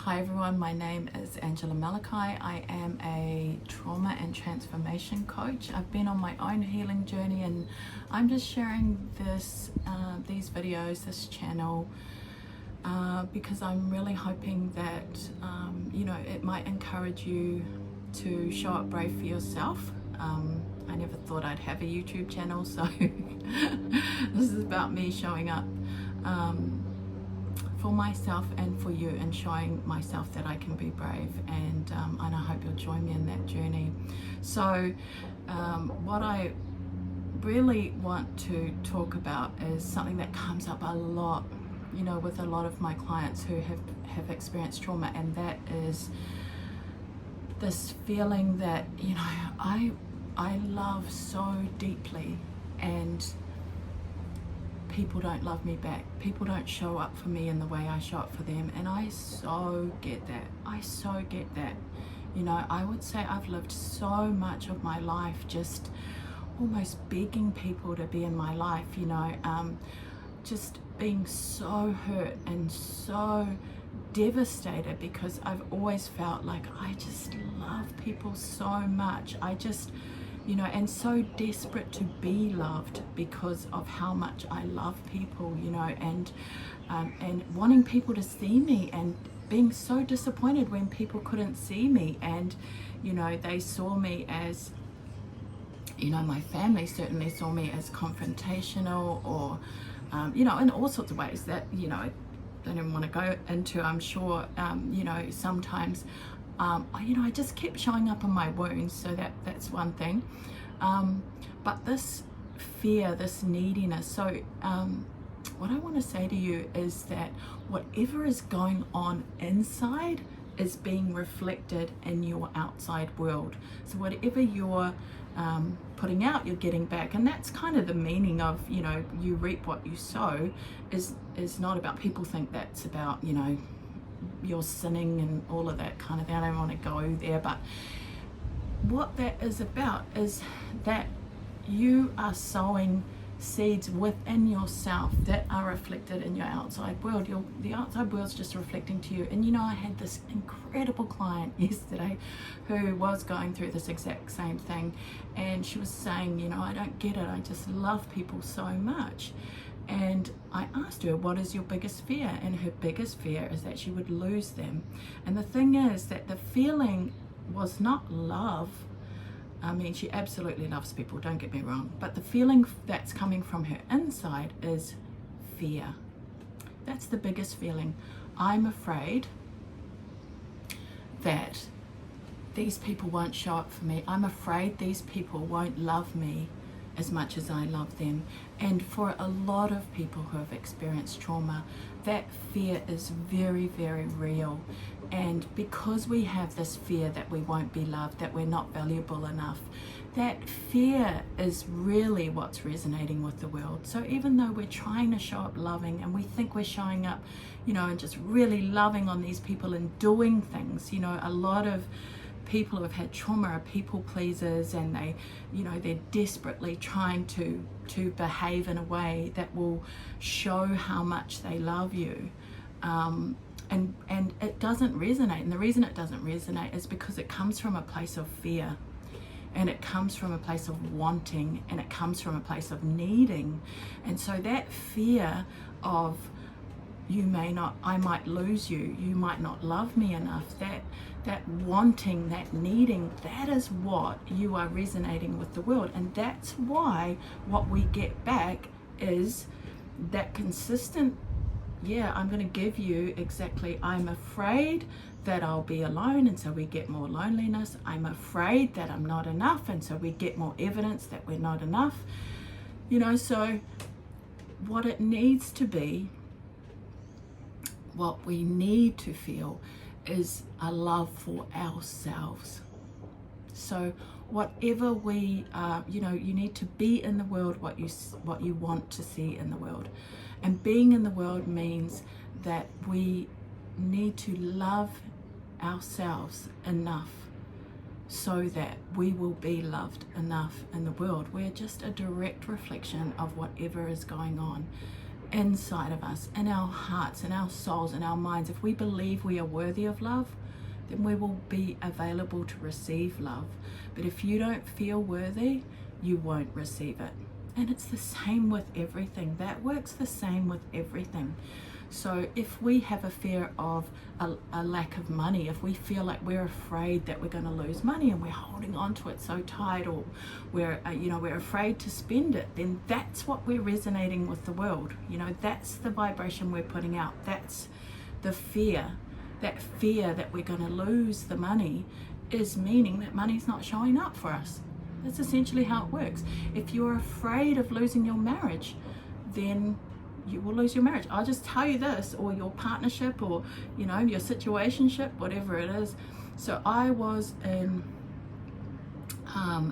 Hi everyone, my name is Angela Malachi. I am a trauma and transformation coach. I've been on my own healing journey and I'm just sharing these videos, this channel, because I'm really hoping that it might encourage you to show up brave for yourself. I never thought I'd have a YouTube channel, so this is about me showing up for myself and for you, and showing myself that I can be brave, and I hope you'll join me in that journey. So what I really want to talk about is something that comes up a lot, with a lot of my clients who have experienced trauma, and that is this feeling that I love so deeply and people don't love me back. People don't show up for me in the way I show up for them, and I so get that. I would say I've lived so much of my life just almost begging people to be in my life, just being so hurt and so devastated because I've always felt like I just love people so much. And so desperate to be loved because of how much I love people, and wanting people to see me, and being so disappointed when people couldn't see me, and they saw me as, my family certainly saw me as confrontational, or in all sorts of ways that I don't even want to go into. I'm sure sometimes I just kept showing up on my wounds, so that's one thing. But this fear, this neediness, so what I want to say to you is that whatever is going on inside is being reflected in your outside world. So whatever you're putting out, you're getting back, and that's kind of the meaning of you reap what you sow. Is not about, people think that's about you're sinning and all of that kind of thing. I don't want to go there, but what that is about is that you are sowing seeds within yourself that are reflected in your outside world. The outside world's just reflecting to you. And I had this incredible client yesterday who was going through this exact same thing, and she was saying, I don't get it, I just love people so much. And I asked her, what is your biggest fear? And her biggest fear is that she would lose them. And the thing is that the feeling was not love. I mean, she absolutely loves people, don't get me wrong, but the feeling that's coming from her inside is fear. That's the biggest feeling. I'm afraid that these people won't show up for me. I'm afraid these people won't love me as much as I love them. And for a lot of people who have experienced trauma, that fear is very, very real. And because we have this fear that we won't be loved, that we're not valuable enough, that fear is really what's resonating with the world. So even though we're trying to show up loving, and we think we're showing up, and just really loving on these people and doing things, a lot of people who have had trauma are people pleasers, and they're desperately trying to behave in a way that will show how much they love you, and it doesn't resonate. And the reason it doesn't resonate is because it comes from a place of fear, and it comes from a place of wanting, and it comes from a place of needing. And so that fear of I might lose you, you might not love me enough, that wanting, that needing, that is what you are resonating with the world. And that's why what we get back is that consistent, I'm going to give you exactly, I'm afraid that I'll be alone, and so we get more loneliness. I'm afraid that I'm not enough, and so we get more evidence that we're not enough. So what it needs to be, what we need to feel, is a love for ourselves. So whatever we are, you need to be in the world what you want to see in the world. And being in the world means that we need to love ourselves enough so that we will be loved enough in the world. We're just a direct reflection of whatever is going on. inside of us, in our hearts, in our souls, in our minds, if we believe we are worthy of love, then we will be available to receive love. But if you don't feel worthy, you won't receive it. And it's the same with everything. That works the same with everything. So if we have a fear of a lack of money, if we feel like we're afraid that we're going to lose money and we're holding on to it so tight, or we're afraid to spend it, then that's what we're resonating with the world. That's the vibration we're putting out. That's the fear. That fear that we're going to lose the money is meaning that money's not showing up for us. That's essentially how it works. If you're afraid of losing your marriage, then you will lose your marriage. I'll just tell you this, or your partnership, or your situationship, whatever it is. So I was in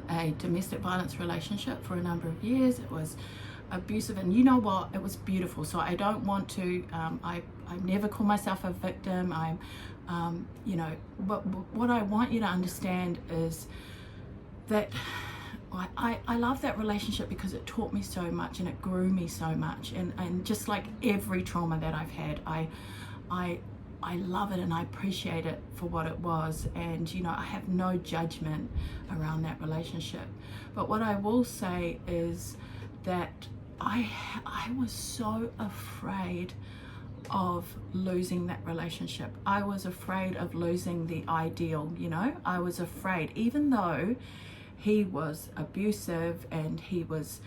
a domestic violence relationship for a number of years. It was abusive, and you know what, it was beautiful. So I don't want to I never call myself a victim. But what I want you to understand is that I love that relationship because it taught me so much and it grew me so much, and just like every trauma that I've had, I love it and I appreciate it for what it was, and I have no judgment around that relationship. But what I will say is that I was so afraid of losing that relationship. I was afraid of losing the ideal. I was afraid, even though he was abusive and he was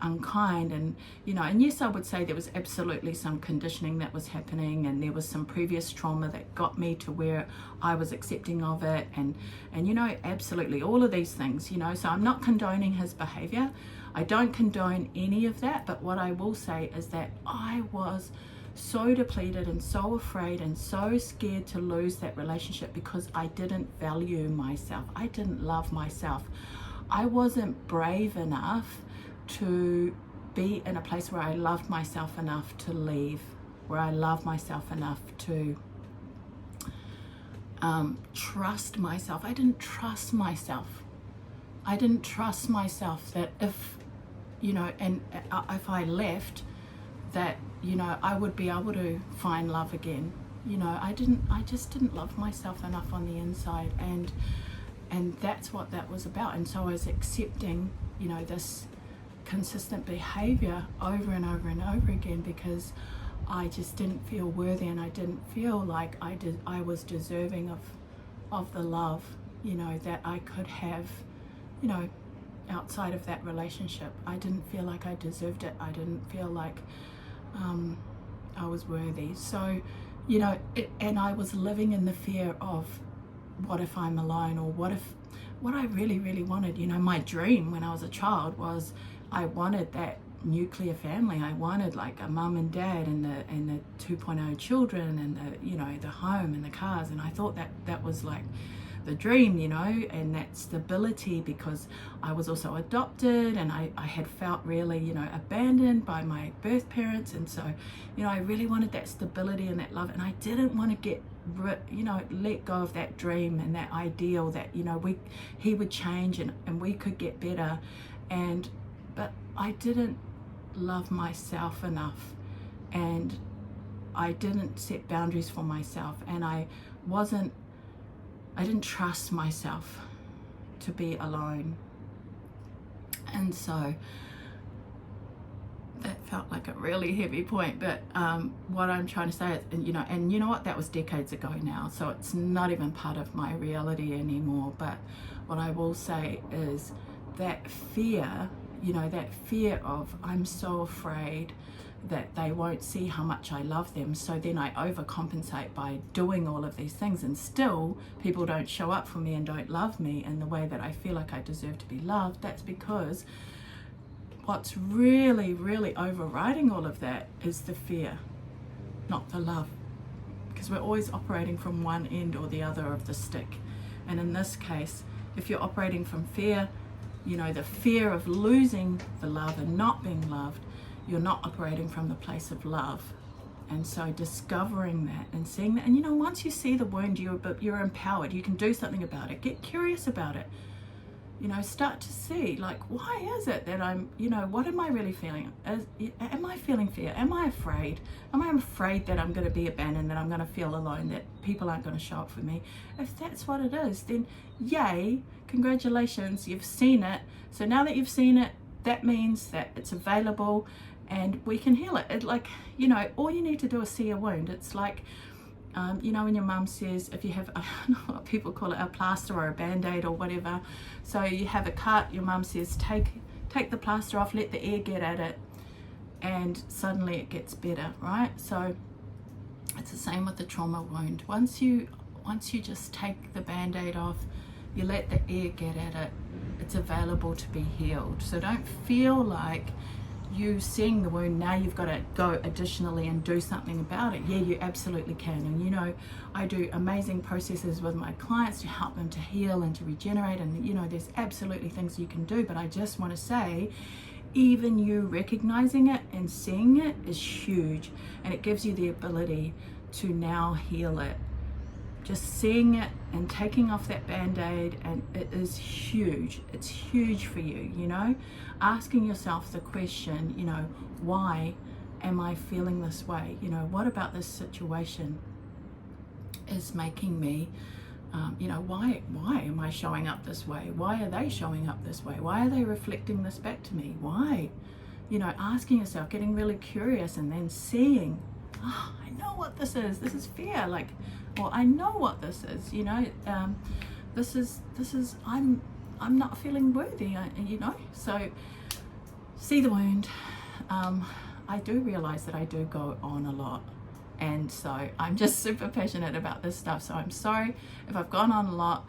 unkind, and yes, I would say there was absolutely some conditioning that was happening, and there was some previous trauma that got me to where I was accepting of it, and absolutely all of these things. So I'm not condoning his behavior. I don't condone any of that, but what I will say is that I was so depleted and so afraid and so scared to lose that relationship because I didn't value myself. I didn't love myself. I wasn't brave enough to be in a place where I loved myself enough to leave, where I loved myself enough to trust myself. I didn't trust myself. I didn't trust myself that if I left, that I would be able to find love again. I just didn't love myself enough on the inside, and that's what that was about. And so I was accepting this consistent behavior over and over and over again because I just didn't feel worthy, and I didn't feel like I was deserving of the love that I could have outside of that relationship. I didn't feel like I deserved it. I didn't feel like I was worthy. So and I was living in the fear of, what if I'm alone, or what I really, really wanted, my dream when I was a child was I wanted that nuclear family. I wanted like a mum and dad and the 2.0 children and the home and the cars, and I thought that was like the dream, and that stability, because I was also adopted, and I had felt really, abandoned by my birth parents, and so, I really wanted that stability and that love, and I didn't want to get, let go of that dream and that ideal that, he would change and we could get better, but I didn't love myself enough, and I didn't set boundaries for myself, and I didn't trust myself to be alone. And so that felt like a really heavy point, but what I'm trying to say is, and you know what, that was decades ago now, so it's not even part of my reality anymore. But what I will say is that fear, that fear of, I'm so afraid that they won't see how much I love them, so then I overcompensate by doing all of these things, and still people don't show up for me and don't love me in the way that I feel like I deserve to be loved. That's because what's really, really overriding all of that is the fear, not the love, because we're always operating from one end or the other of the stick. And in this case, if you're operating from fear, the fear of losing the love and not being loved, you're not operating from the place of love. And so discovering that and seeing that, and once you see the wound, you're empowered. You can do something about it. Get curious about it. you know, start to see, like, why is it that I'm, you know, what am I really feeling? Am I feeling fear? Am I afraid? Am I afraid that I'm going to be abandoned, that I'm going to feel alone, that people aren't going to show up for me? If that's what it is, then yay, congratulations, you've seen it. So now that you've seen it, that means that it's available and we can heal it. Like, you know, all you need to do is see a wound. It's like, you know, when your mum says, if you have, I don't know what people call it, a plaster or a band-aid or whatever, so you have a cut, your mum says, take the plaster off, let the air get at it, and suddenly it gets better, right? So it's the same with the trauma wound. Once you just take the band-aid off, you let the air get at it, it's available to be healed. So don't feel like you seeing the wound, now you've got to go additionally and do something about it. Yeah, you absolutely can. And you know, I do amazing processes with my clients to help them to heal and to regenerate, and you know, there's absolutely things you can do, but I just want to say, even you recognizing it and seeing it is huge, and it gives you the ability to now heal it. Just seeing it and taking off that band-aid, and it is huge. It's huge for you, you know. Asking yourself the question, you know, why am I feeling this way? You know, what about this situation is making me, you know, why am I showing up this way? Why are they showing up this way? Why are they reflecting this back to me? Why? You know, asking yourself, getting really curious, and then seeing, oh, I know what this is. This is fear. Like, well, I know what this is, you know, this is, I'm not feeling worthy, you know, so see the wound. I do realize that I do go on a lot, and so I'm just super passionate about this stuff, so I'm sorry if I've gone on a lot.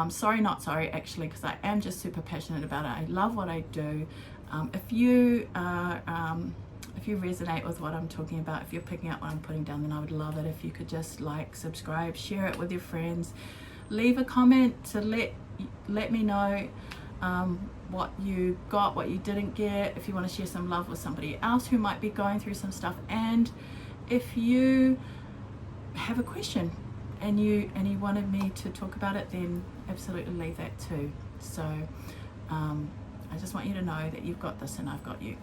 Sorry, not sorry, actually, because I am just super passionate about it. I love what I do. If you resonate with what I'm talking about, if you're picking up what I'm putting down, then I would love it if you could just like, subscribe, share it with your friends, leave a comment to let me know what you got, what you didn't get, if you want to share some love with somebody else who might be going through some stuff, and if you have a question and you wanted me to talk about it, then absolutely leave that too. So I just want you to know that you've got this and I've got you.